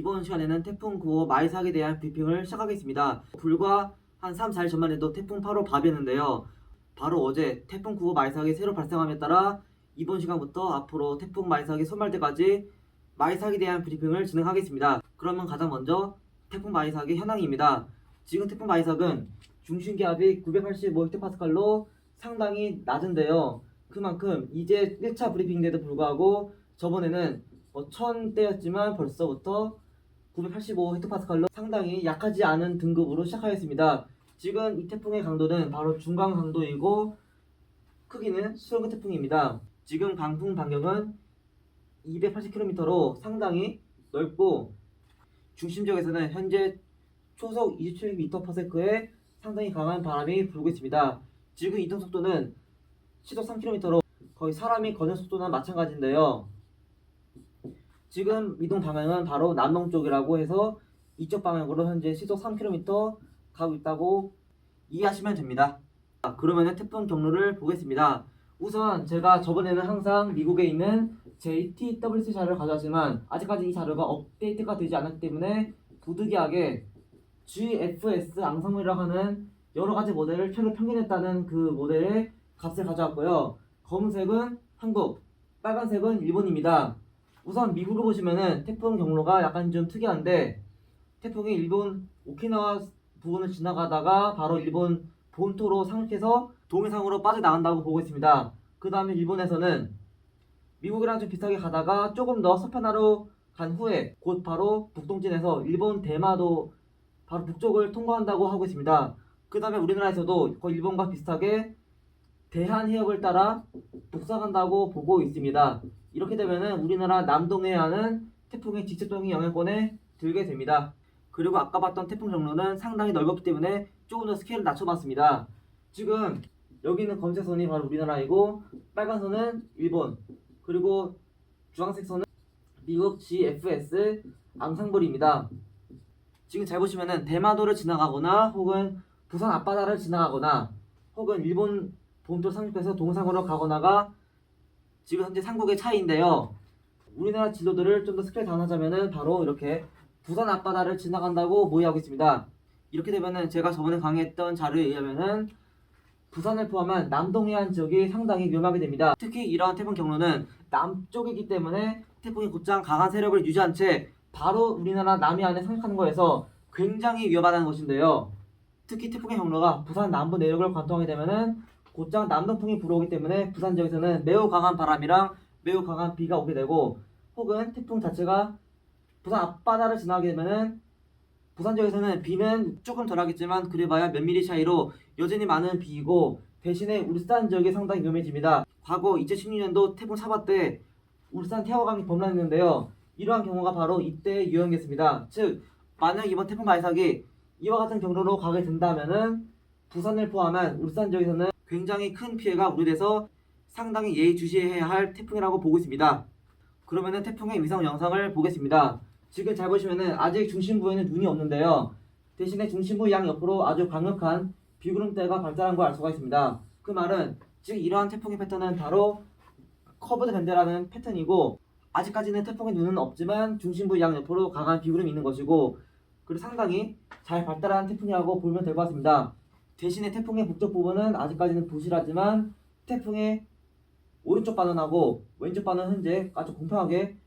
이번 시간에는 태풍 9호 마이삭에 대한 브리핑을 시작하겠습니다. 불과 한 3, 4일 전만 해도 태풍 8호 바비였는데요. 바로 어제 태풍 9호 마이삭이 새로 발생함에 따라 이번 시간부터 앞으로 태풍 마이삭이 손말 때까지 마이삭에 대한 브리핑을 진행하겠습니다. 그러면 가장 먼저 태풍 마이삭의 현황입니다. 지금 태풍 마이삭은 중심기압이 985헥토파스칼로 상당히 낮은데요. 그만큼 이제 1차 브리핑인데도 불구하고 저번에는 1000대였지만 벌써부터 985헥토파스칼로 상당히 약하지 않은 등급으로 시작하였습니다. 지금 이 태풍의 강도는 바로 중강 강도이고 크기는 수렁급 태풍입니다. 지금 강풍 반경은 280km로 상당히 넓고 중심 지역에서는 현재 초속 27m/s의 상당히 강한 바람이 불고 있습니다. 지금 이동 속도는 시속 3km로 거의 사람이 걷는 속도나 마찬가지인데요. 지금 이동 방향은 바로 남동쪽이라고 해서 이쪽 방향으로 현재 시속 3km 가고 있다고 이해하시면 됩니다. 그러면 태풍 경로를 보겠습니다. 우선 제가 저번에는 항상 미국에 있는 JTWC 자료를 가져왔지만 아직까지 이 자료가 업데이트가 되지 않았기 때문에 부득이하게 GFS 앙상블이라고 하는 여러가지 모델을 최근 평균했다는 그 모델의 값을 가져왔고요. 검은색은 한국, 빨간색은 일본입니다. 우선 미국을 보시면은 태풍 경로가 약간 좀 특이한데 태풍이 일본 오키나와 부근을 지나가다가 바로 일본 본토로 상륙해서 동해상으로 빠져나간다고 보고 있습니다. 그 다음에 일본에서는 미국이랑 좀 비슷하게 가다가 조금 더 서편화로 간 후에 곧 바로 북동진에서 일본 대마도 바로 북쪽을 통과한다고 하고 있습니다. 그 다음에 우리나라에서도 거의 일본과 비슷하게 대한해협을 따라 북상한다고 보고 있습니다. 이렇게 되면은 우리나라 남동해안은 태풍의 직접적인 영향권에 들게 됩니다. 그리고 아까 봤던 태풍 경로는 상당히 넓었기 때문에 조금 더 스케일을 낮춰봤습니다. 지금 여기 있는 검색 선이 바로 우리나라이고 빨간 선은 일본, 그리고 주황색 선은 미국 GFS 앙상블입니다. 지금 잘 보시면은 대마도를 지나가거나 혹은 부산 앞바다를 지나가거나 혹은 일본 본토 상륙해서 동상으로 가거나가 지금 현재 삼국의 차이인데요. 우리나라 진로들을 좀 더 스케일 다운하자면은 바로 이렇게 부산 앞바다를 지나간다고 모의하고 있습니다. 이렇게 되면은 제가 저번에 강의했던 자료에 의하면은 부산을 포함한 남동해안 지역이 상당히 위험하게 됩니다. 특히 이러한 태풍 경로는 남쪽이기 때문에 태풍이 곧장 강한 세력을 유지한 채 바로 우리나라 남해안에 상륙하는 거에서 굉장히 위험하다는 것인데요. 특히 태풍의 경로가 부산 남부 내륙을 관통하게 되면은 곧장 남동풍이 불어오기 때문에 부산 지역에서는 매우 강한 바람이랑 매우 강한 비가 오게 되고 혹은 태풍 자체가 부산 앞바다를 지나게 되면은 부산 지역에서는 비는 조금 덜하겠지만 그래봐야 몇 미리 차이로 여전히 많은 비이고 대신에 울산 지역이 상당히 위험해집니다. 과거 2016년도 태풍 사바 때 울산 태화강이 범람했는데요. 이러한 경우가 바로 이때 유형이었습니다. 즉 만약 이번 태풍 발삭이 이와 같은 경로로 가게 된다면은 부산을 포함한 울산 지역에서는 굉장히 큰 피해가 우려돼서 상당히 예의주시해야 할 태풍이라고 보고 있습니다. 그러면은 태풍의 위성 영상을 보겠습니다. 지금 잘 보시면은 아직 중심부에는 눈이 없는데요. 대신에 중심부 양 옆으로 아주 강력한 비구름대가 발달한 걸 알 수가 있습니다. 그 말은 지금 이러한 태풍의 패턴은 바로 커브드 밴드라는 패턴이고 아직까지는 태풍의 눈은 없지만 중심부 양 옆으로 강한 비구름이 있는 것이고 그리고 상당히 잘 발달한 태풍이라고 보면 될 것 같습니다. 대신에 태풍의 북쪽 부분은 아직까지는 부실하지만 태풍의 오른쪽 반원하고 왼쪽 반원 현재 아주 공평하게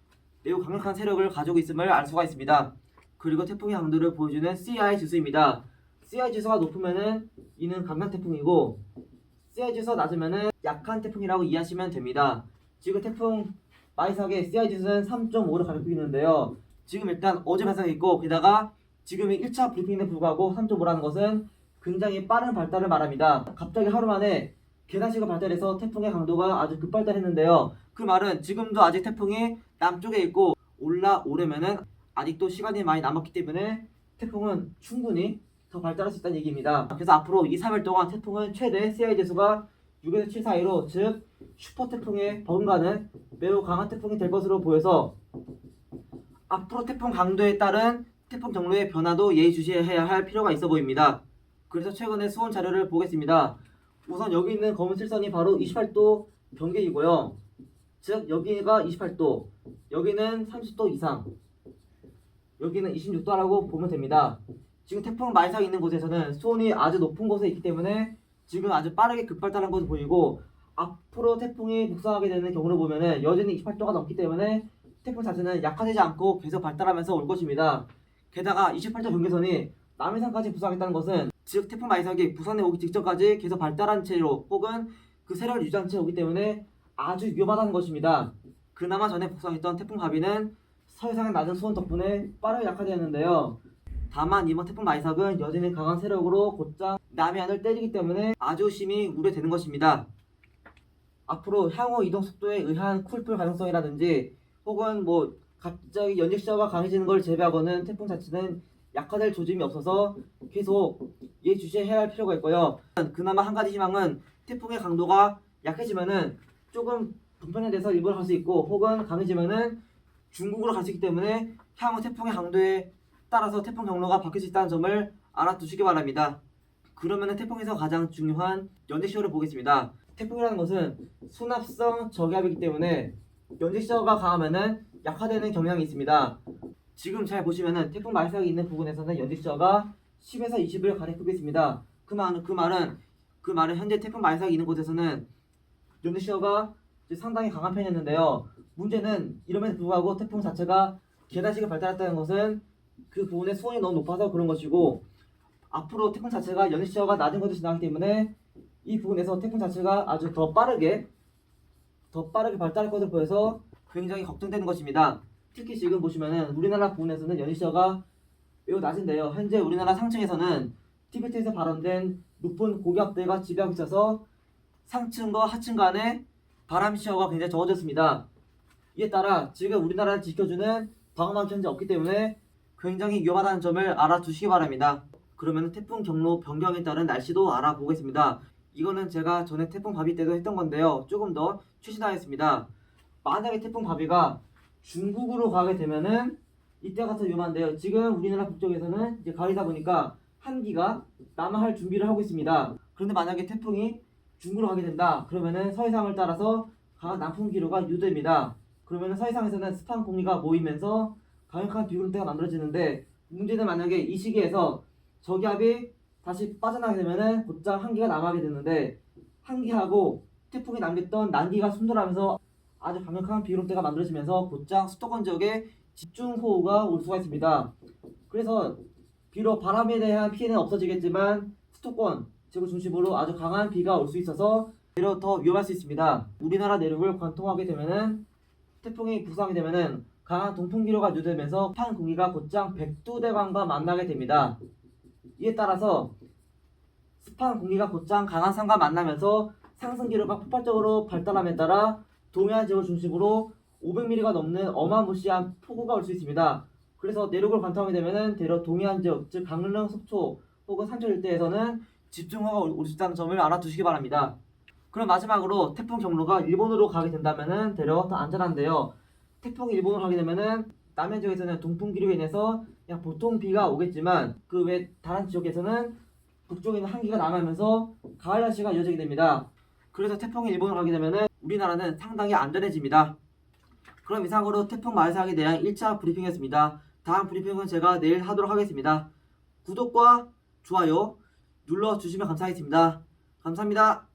매우 강력한 세력을 가지고 있음을 알 수가 있습니다. 그리고 태풍의 강도를 보여주는 CI 지수입니다. CI 지수가 높으면은 이는 강한 태풍이고 CI 지수가 낮으면은 약한 태풍이라고 이해하시면 됩니다. 지금 태풍 마이삭의 CI 지수는 3.5로 가볍게 있는데요. 지금 일단 어제 발생했고 게다가 지금이 1차 브리핑에 불구하고 3.5라는 것은 굉장히 빠른 발달을 말합니다. 갑자기 하루 만에 계단식으로 발달해서 태풍의 강도가 아주 급발달했는데요. 그 말은 지금도 아직 태풍이 남쪽에 있고 올라오려면은 아직도 시간이 많이 남았기 때문에 태풍은 충분히 더 발달할 수 있다는 얘기입니다. 그래서 앞으로 2, 3일 동안 태풍은 최대 CI 지수가 6에서 7 사이로 즉 슈퍼 태풍에 버금가는 매우 강한 태풍이 될 것으로 보여서 앞으로 태풍 강도에 따른 태풍 경로의 변화도 예의주시해야 할 필요가 있어 보입니다. 그래서 최근에 수온 자료를 보겠습니다. 우선 여기 있는 검은 칠선이 바로 28도 경계이고요. 즉 여기가 28도, 여기는 30도 이상. 여기는 26도라고 보면 됩니다. 지금 태풍 말삭이 있는 곳에서는 수온이 아주 높은 곳에 있기 때문에 지금 아주 빠르게 급발달한 것으로 보이고, 앞으로 태풍이 북상하게 되는 경우를 보면은 여전히 28도가 넘기 때문에 태풍 자체는 약화되지 않고 계속 발달하면서 올 것입니다. 게다가 28도 경계선이 남해상까지 부상했다는 것은, 즉 태풍 말삭이 부산에 오기 직전까지 계속 발달한 채로 혹은 그 세력을 유지한 채 오기 때문에 아주 위험하다는 것입니다. 그나마 전에 북상했던 태풍 바비는 서해상의 낮은 수온 덕분에 빠르게 약화되었는데요. 다만 이번 태풍 마이삭은 여전히 강한 세력으로 곧장 남해안을 때리기 때문에 아주 심히 우려되는 것입니다. 앞으로 향후 이동 속도에 의한 쿨풀 가능성이라든지 혹은 갑자기 연직 시야가 강해지는 걸 제외하고는 태풍 자체는 약화될 조짐이 없어서 계속 예주시해야 할 필요가 있고요. 그나마 한 가지 희망은 태풍의 강도가 약해지면은 조금 동편에 일본을 갈 수 있고, 혹은 강해지면은 중국으로 갈 수 있기 때문에 향후 태풍의 강도에 따라서 태풍 경로가 바뀔 수 있다는 점을 알아두시기 바랍니다. 그러면은 태풍에서 가장 중요한 연직시효를 보겠습니다. 태풍이라는 것은 순합성 저기압이기 때문에 연직시효가 강하면은 약화되는 경향이 있습니다. 지금 잘 보시면은 태풍 말삭이 있는 부분에서는 연직시효가 10에서 20을 가량 크고 있습니다. 그 말은 현재 태풍 말삭이 있는 곳에서는 연직시효가 상당히 강한 편이었는데요. 문제는 이름에도 불구하고 태풍 자체가 계단식을 발달했다는 것은 그 부분의 수온이 너무 높아서 그런 것이고, 앞으로 태풍 자체가 연식시야가 낮은 곳을 지나기 때문에 이 부분에서 태풍 자체가 아주 더 빠르게 발달할 것으로 보여서 굉장히 걱정되는 것입니다. 특히 지금 보시면은 우리나라 부분에서는 연식시야가 매우 낮은데요. 현재 우리나라 상층에서는 티베트에서 발원된 높은 고기압대가 지배하고 있어서 상층과 하층 간의 바람 시야가 굉장히 적어졌습니다. 이에 따라 지금 우리나라를 지켜주는 방어막이 현재 없기 때문에 굉장히 위험하다는 점을 알아두시기 바랍니다. 그러면 태풍 경로 변경에 따른 날씨도 알아보겠습니다. 이거는 제가 전에 태풍 바비 때도 했던 건데요. 조금 더 최신화했습니다. 만약에 태풍 바비가 중국으로 가게 되면은 이때가 더 위험한데요. 지금 우리나라 북쪽에서는 이제 가을이다 보니까 한기가 남하할 준비를 하고 있습니다. 그런데 만약에 태풍이 중국으로 가게 된다. 그러면은 서해상을 따라서 강한 남풍 기류가 유도됩니다. 그러면은 서해상에서는 습한 공기가 모이면서 강력한 비구름대가 만들어지는데, 문제는 만약에 이 시기에서 저기압이 다시 빠져나가게 되면은 곧장 한기가 남하게 되는데, 한기하고 태풍이 남겼던 난기가 충돌하면서 아주 강력한 비구름대가 만들어지면서 곧장 수도권 지역에 집중호우가 올 수가 있습니다. 그래서 비록 바람에 대한 피해는 없어지겠지만 수도권 지역을 중심으로 아주 강한 비가 올 수 있어서 오히려 더 위험할 수 있습니다. 우리나라 내륙을 관통하게 되면은 태풍이 북상하게 되면은 강한 동풍기류가 유도되면서 습한 공기가 곧장 백두대간과 만나게 됩니다. 이에 따라서 습한 공기가 곧장 강한 산과 만나면서 상승기류가 폭발적으로 발달함에 따라 동해안 지역을 중심으로 500mm가 넘는 어마무시한 폭우가 올 수 있습니다. 그래서 내륙을 관통하게 되면은 대략 동해안 지역, 즉 강릉, 속초 혹은 산천 일대에서는 집중호우가 올 수 있다는 점을 알아두시기 바랍니다. 그럼 마지막으로 태풍 경로가 일본으로 가게 된다면은 대략 더 안전한데요. 태풍이 일본으로 가게 되면은 남해 지역에서는 동풍 기류로 인해서 그냥 보통 비가 오겠지만, 그 외 다른 지역에서는 북쪽에 있는 한기가 남하면서 가을 날씨가 이어지게 됩니다. 그래서 태풍이 일본으로 가게 되면은 우리나라는 상당히 안전해집니다. 그럼 이상으로 태풍 말삭에 대한 1차 브리핑이었습니다. 다음 브리핑은 제가 내일 하도록 하겠습니다. 구독과 좋아요 눌러주시면 감사하겠습니다. 감사합니다.